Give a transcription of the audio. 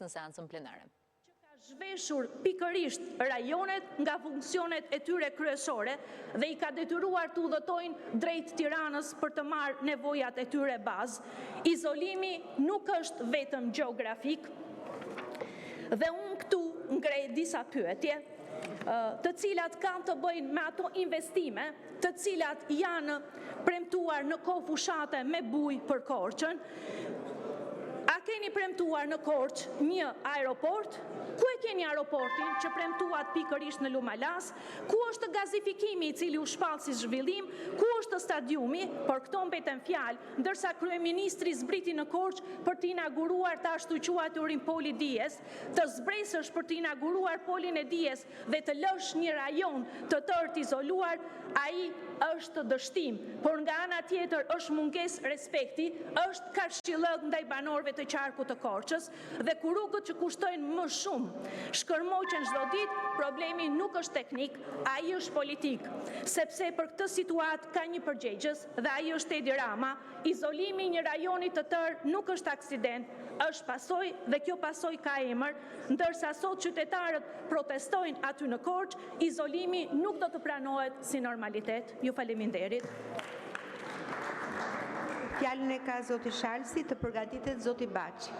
në seancën plenare. Zhveshur pikërisht rajonet nga funksionet e tyre kryesore dhe i ka detyruar të udhëtojnë drejt Tiranës për të marrë nevojat e tyre bazë. Izolimi nuk është vetëm gjeografik dhe unë këtu ngrej disa pyetje, të cilat kanë të bëjnë me ato investime, të cilat janë premtuar në kohë fushate me bujë për Korçën. A keni premtuar në Korçë një aeroport? Ku e keni aeroportin që premtuat pikërisht në Lumalas? Ku është gazifikimi i cili u shpall si zhvillim? Ku është stadiumi? Por këto mbeten fjalë, ndërsa kryeministri zbriti në Korçë për të inauguruar të ashtu quaturin Poli Dijes, të zbresësh për të inauguruar Polin e Dijes dhe të lësh një rajon të tërë të izoluar, ai është dështim, por nga ana tjetër është mungesë respekti, është kashillëk ndaj banorëve të qarkut të Korçës dhe kur rrugët që kushtojnë më shumë shkërmoqen çdo ditë, problemi nuk është teknik, ai është politik, sepse për këtë situatë ka një përgjegjës dhe ai është Edi Rama. Izolimi i një rajoni të tërë nuk është aksident, është pasojë dhe kjo pasojë ka emër, ndërsa sot qytetarët protestojnë aty në Korçë, izolimi nuk do të pranohet si normalitet. Ju faleminderit. Fjalën e ka zoti Shalsi, të përgatitet zoti Baçi.